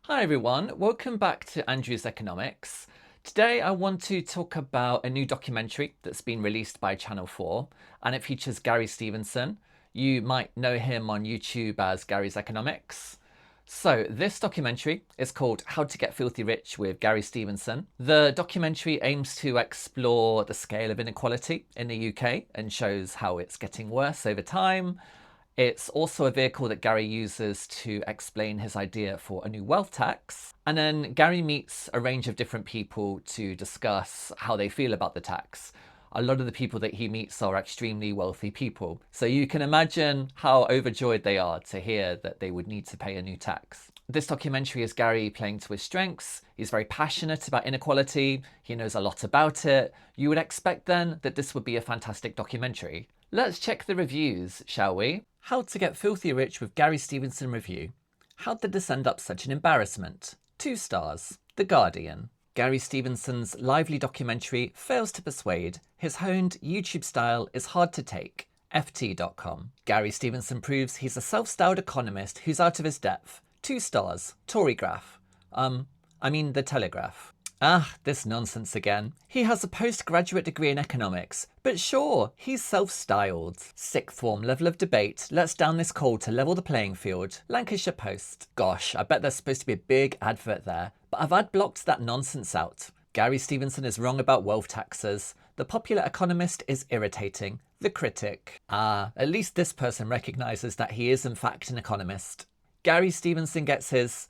Hi everyone, welcome back to Andrew's Economics. Today I want to talk about a new documentary that's been released by Channel 4 and it features Gary Stevenson. You might know him on YouTube as Gary's Economics. So this documentary is called How to Get Filthy Rich with Gary Stevenson. The documentary aims to explore the scale of inequality in the UK and shows how it's getting worse over time. It's also a vehicle that Gary uses to explain his idea for a new wealth tax. And then Gary meets a range of different people to discuss how they feel about the tax. A lot of the people that he meets are extremely wealthy people. So you can imagine how overjoyed they are to hear that they would need to pay a new tax. This documentary is Gary playing to his strengths. He's very passionate about inequality. He knows a lot about it. You would expect then that this would be a fantastic documentary. Let's check the reviews, shall we? How to Get Filthy Rich with Gary Stevenson review. How did this end up such an embarrassment? 2 stars. The Guardian. Gary Stevenson's lively documentary fails to persuade. His honed YouTube style is hard to take. FT.com. Gary Stevenson proves he's a self-styled economist who's out of his depth. 2 stars. Torygraph. The Telegraph. This nonsense again. He has a postgraduate degree in economics, but sure, he's self-styled. Sixth form level of debate. Let's down this coal to level the playing field. Lancashire Post. Gosh, I bet there's supposed to be a big advert there, but I've ad blocked that nonsense out. Gary Stevenson is wrong about wealth taxes. The Popular Economist is irritating. The Critic. At least this person recognises that he is in fact an economist. Gary Stevenson gets his,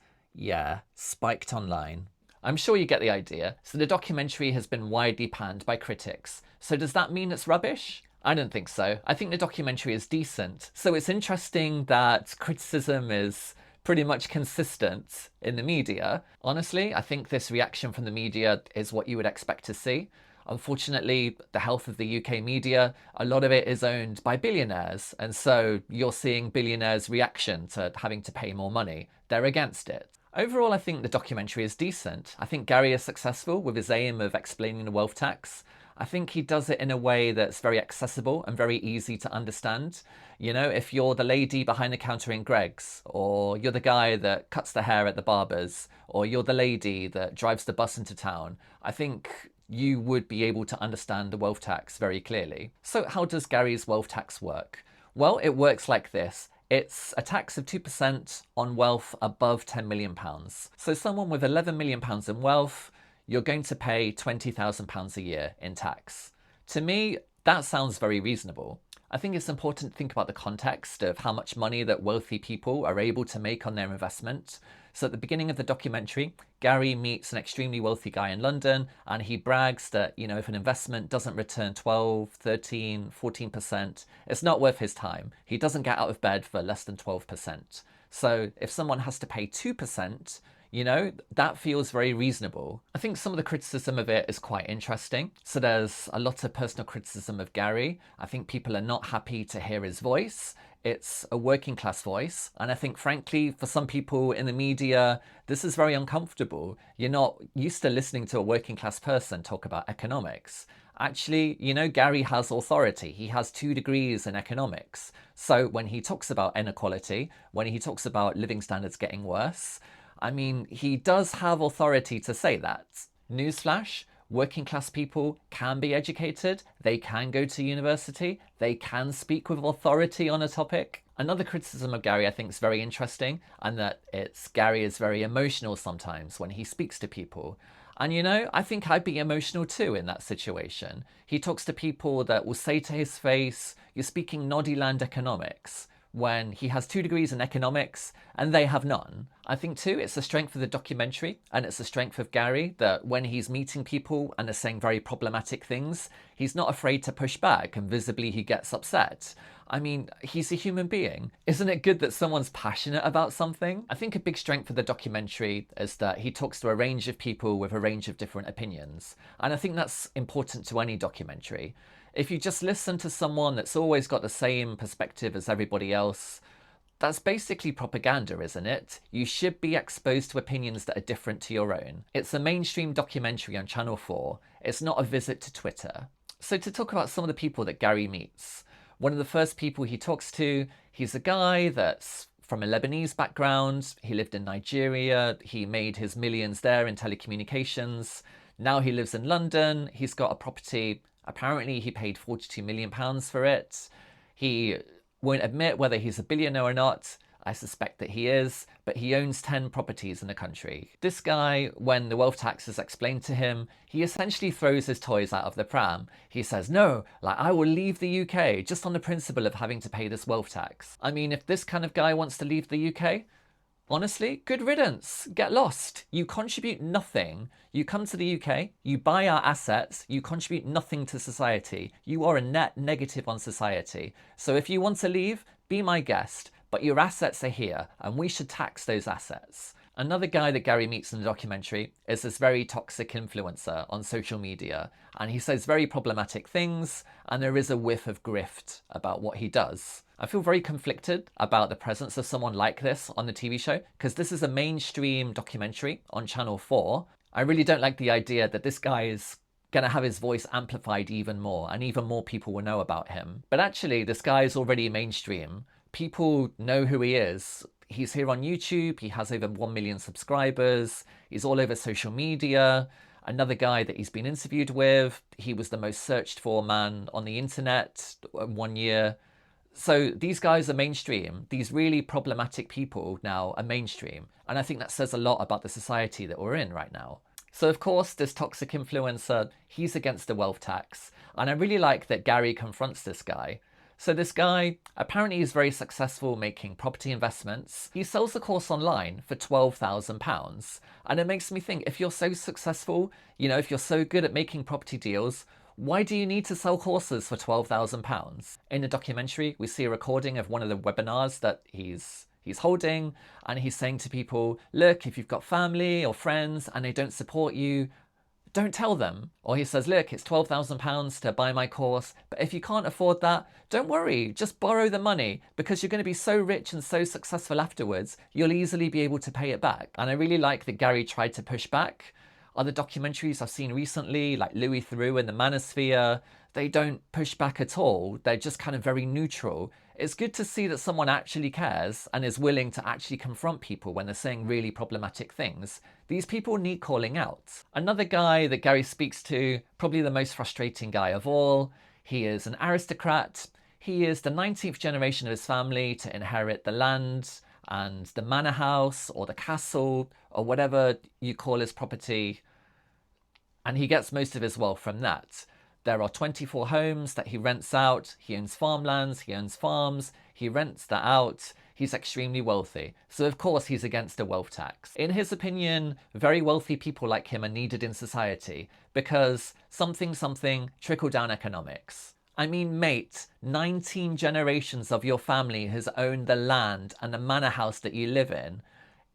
spiked online. I'm sure you get the idea. So the documentary has been widely panned by critics. So does that mean it's rubbish? I don't think so. I think the documentary is decent. So it's interesting that criticism is pretty much consistent in the media. Honestly, I think this reaction from the media is what you would expect to see. Unfortunately, the health of the UK media, a lot of it is owned by billionaires. And so you're seeing billionaires' reaction to having to pay more money. They're against it. Overall, I think the documentary is decent. I think Gary is successful with his aim of explaining the wealth tax. I think he does it in a way that's very accessible and very easy to understand. You know, if you're the lady behind the counter in Greggs, or you're the guy that cuts the hair at the barber's, or you're the lady that drives the bus into town, I think you would be able to understand the wealth tax very clearly. So how does Gary's wealth tax work? Well, it works like this. It's a tax of 2% on wealth above £10 million. So someone with £11 million in wealth, you're going to pay £20,000 a year in tax. To me, that sounds very reasonable. I think it's important to think about the context of how much money that wealthy people are able to make on their investment. So at the beginning of the documentary, Gary meets an extremely wealthy guy in London and he brags that, if an investment doesn't return 12, 13, 14%, it's not worth his time. He doesn't get out of bed for less than 12%. So if someone has to pay 2%, that feels very reasonable. I think some of the criticism of it is quite interesting. So there's a lot of personal criticism of Gary. I think people are not happy to hear his voice. It's a working class voice. And I think, frankly, for some people in the media, this is very uncomfortable. You're not used to listening to a working class person talk about economics. Actually, Gary has authority. He has 2 degrees in economics. So when he talks about inequality, when he talks about living standards getting worse, he does have authority to say that. Newsflash, working class people can be educated, they can go to university, they can speak with authority on a topic. Another criticism of Gary I think is very interesting, and that Gary is very emotional sometimes when he speaks to people. And I think I'd be emotional too in that situation. He talks to people that will say to his face, "You're speaking Noddyland economics," when he has 2 degrees in economics and they have none. I think too, it's the strength of the documentary and it's the strength of Gary that when he's meeting people and they're saying very problematic things, he's not afraid to push back and visibly he gets upset. He's a human being. Isn't it good that someone's passionate about something? I think a big strength of the documentary is that he talks to a range of people with a range of different opinions. And I think that's important to any documentary. If you just listen to someone that's always got the same perspective as everybody else, that's basically propaganda, isn't it? You should be exposed to opinions that are different to your own. It's a mainstream documentary on Channel 4. It's not a visit to Twitter. So to talk about some of the people that Gary meets, one of the first people he talks to, he's a guy that's from a Lebanese background. He lived in Nigeria. He made his millions there in telecommunications. Now he lives in London. He's got a property. Apparently, he paid £42 million for it. He won't admit whether he's a billionaire or not. I suspect that he is, but he owns 10 properties in the country. This guy, when the wealth tax is explained to him, he essentially throws his toys out of the pram. He says, no, like, I will leave the UK just on the principle of having to pay this wealth tax. I mean, if this kind of guy wants to leave the UK, honestly, good riddance. Get lost. You contribute nothing. You come to the UK, you buy our assets, you contribute nothing to society. You are a net negative on society. So if you want to leave, be my guest. But your assets are here, and we should tax those assets. Another guy that Gary meets in the documentary is this very toxic influencer on social media, and he says very problematic things, and there is a whiff of grift about what he does. I feel very conflicted about the presence of someone like this on the TV show, because this is a mainstream documentary on Channel 4. I really don't like the idea that this guy is going to have his voice amplified even more, and even more people will know about him. But actually, this guy is already mainstream. People know who he is. He's here on YouTube. He has over 1 million subscribers. He's all over social media. Another guy that he's been interviewed with, he was the most searched for man on the internet in 1 year. So these guys are mainstream. These really problematic people now are mainstream. And I think that says a lot about the society that we're in right now. So of course, this toxic influencer, he's against the wealth tax. And I really like that Gary confronts this guy. So this guy, apparently he's very successful making property investments. He sells the course online for £12,000. And it makes me think, if you're so successful, you know, if you're so good at making property deals, why do you need to sell courses for £12,000? In the documentary, we see a recording of one of the webinars that he's holding, and he's saying to people, look, if you've got family or friends and they don't support you, don't tell them. Or he says, look, it's £12,000 to buy my course, but if you can't afford that, don't worry, just borrow the money, because you're going to be so rich and so successful afterwards, you'll easily be able to pay it back. And I really like that Gary tried to push back. Other documentaries I've seen recently, like Louis Theroux and the Manosphere, they don't push back at all. They're just kind of very neutral. It's good to see that someone actually cares and is willing to actually confront people when they're saying really problematic things. These people need calling out. Another guy that Gary speaks to, probably the most frustrating guy of all, he is an aristocrat. He is the 19th generation of his family to inherit the land and the manor house or the castle or whatever you call his property. And he gets most of his wealth from that. There are 24 homes that he rents out. He owns farmlands, he owns farms, he rents that out. He's extremely wealthy. So of course he's against a wealth tax. In his opinion, very wealthy people like him are needed in society because something trickle-down economics. I mean, mate, 19 generations of your family has owned the land and the manor house that you live in.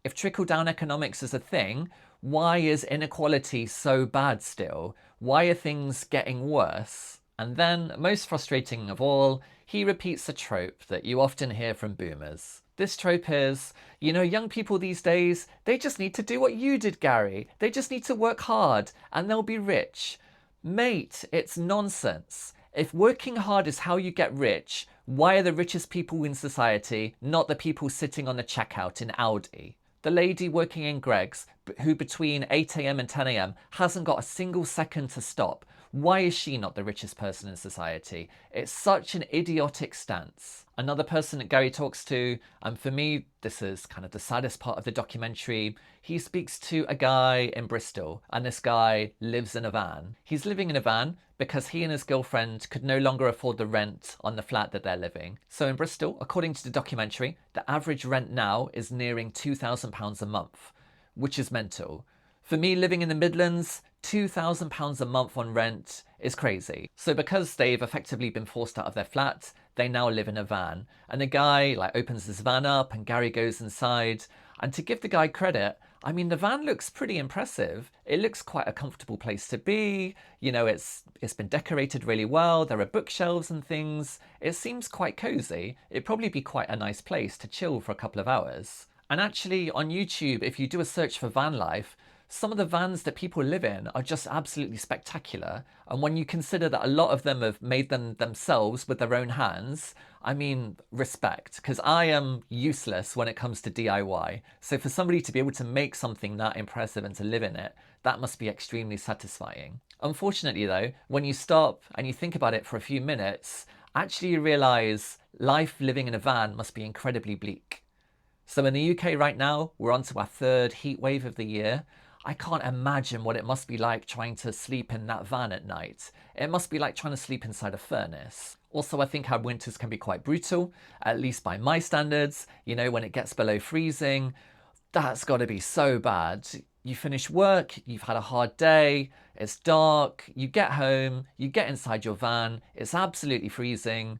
If trickle-down economics is a thing, why is inequality so bad still? Why are things getting worse? And then, most frustrating of all, he repeats a trope that you often hear from boomers. This trope is, you know, young people these days, they just need to do what you did, Gary. They just need to work hard and they'll be rich. Mate, it's nonsense. If working hard is how you get rich, why are the richest people in society not the people sitting on the checkout in Audi? The lady working in Greggs, who between 8 AM and 10 AM hasn't got a single second to stop. Why is she not the richest person in society? It's such an idiotic stance. Another person that Gary talks to, and for me, this is kind of the saddest part of the documentary, he speaks to a guy in Bristol, and this guy lives in a van. He's living in a van because he and his girlfriend could no longer afford the rent on the flat that they're living. So in Bristol, according to the documentary, the average rent now is nearing £2,000 a month, which is mental. For me, living in the Midlands, £2,000 a month on rent is crazy. So because they've effectively been forced out of their flat, they now live in a van. And the guy opens his van up and Gary goes inside. And to give the guy credit, I mean, the van looks pretty impressive. It looks quite a comfortable place to be. You know, it's been decorated really well. There are bookshelves and things. It seems quite cozy. It'd probably be quite a nice place to chill for a couple of hours. And actually on YouTube, if you do a search for van life, some of the vans that people live in are just absolutely spectacular. And when you consider that a lot of them have made them themselves with their own hands, I mean, respect, because I am useless when it comes to DIY. So for somebody to be able to make something that impressive and to live in it, that must be extremely satisfying. Unfortunately though, when you stop and you think about it for a few minutes, actually you realize life living in a van must be incredibly bleak. So in the UK right now, we're on to our third heat wave of the year. I can't imagine what it must be like trying to sleep in that van at night. It must be like trying to sleep inside a furnace. Also, I think our winters can be quite brutal, at least by my standards. You know, when it gets below freezing, that's got to be so bad. You finish work, you've had a hard day, it's dark, you get home, you get inside your van, it's absolutely freezing.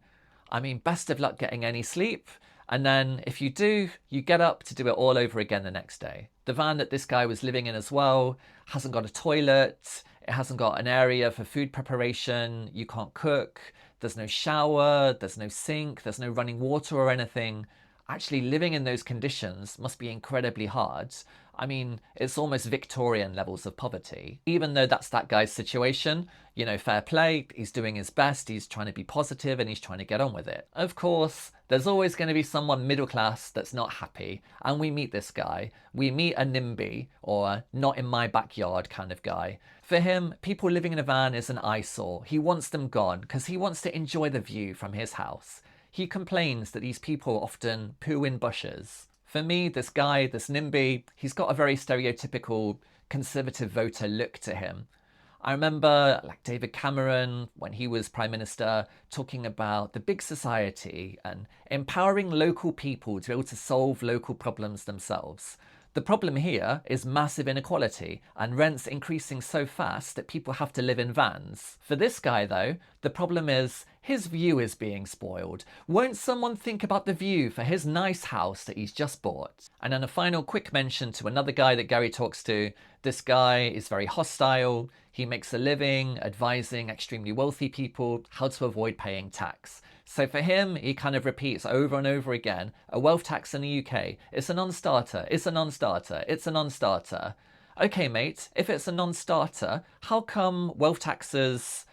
I mean, best of luck getting any sleep. And then if you do, you get up to do it all over again the next day. The van that this guy was living in as well hasn't got a toilet, it hasn't got an area for food preparation, you can't cook, there's no shower, there's no sink, there's no running water or anything. Actually living in those conditions must be incredibly hard. I mean, it's almost Victorian levels of poverty. Even though that's that guy's situation, you know, fair play, he's doing his best, he's trying to be positive and he's trying to get on with it. Of course, there's always going to be someone middle class that's not happy, and we meet this guy. We meet a NIMBY, or not in my backyard kind of guy. For him, people living in a van is an eyesore. He wants them gone because he wants to enjoy the view from his house. He complains that these people often poo in bushes. For me, this guy, this NIMBY, he's got a very stereotypical conservative voter look to him. I remember like David Cameron, when he was Prime Minister, talking about the big society and empowering local people to be able to solve local problems themselves. The problem here is massive inequality and rents increasing so fast that people have to live in vans. For this guy though, the problem is his view is being spoiled. Won't someone think about the view for his nice house that he's just bought? And then a final quick mention to another guy that Gary talks to. This guy is very hostile. He makes a living advising extremely wealthy people how to avoid paying tax. So for him, he kind of repeats over and over again, a wealth tax in the UK, it's a non-starter, it's a non-starter, it's a non-starter. Okay, mate, if it's a non-starter, how come wealth taxes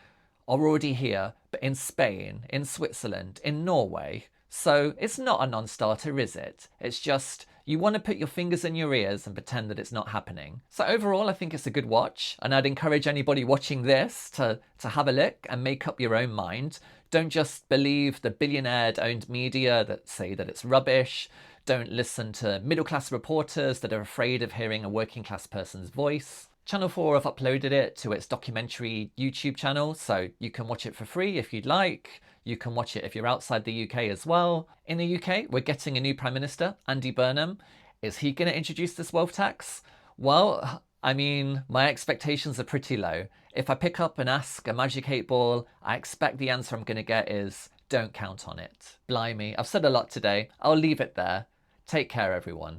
are already here, but in Spain, in Switzerland, in Norway? So it's not a non-starter, is it? It's just you want to put your fingers in your ears and pretend that it's not happening. So overall, I think it's a good watch, and I'd encourage anybody watching this to have a look and make up your own mind. Don't just believe the billionaire-owned media that say that it's rubbish. Don't listen to middle-class reporters that are afraid of hearing a working-class person's voice. Channel 4 have uploaded it to its documentary YouTube channel, so you can watch it for free if you'd like. You can watch it if you're outside the UK as well. In the UK, we're getting a new Prime Minister, Andy Burnham. Is he going to introduce this wealth tax? Well, I mean, my expectations are pretty low. If I pick up and ask a magic 8-ball, I expect the answer I'm going to get is, don't count on it. Blimey, I've said a lot today. I'll leave it there. Take care, everyone.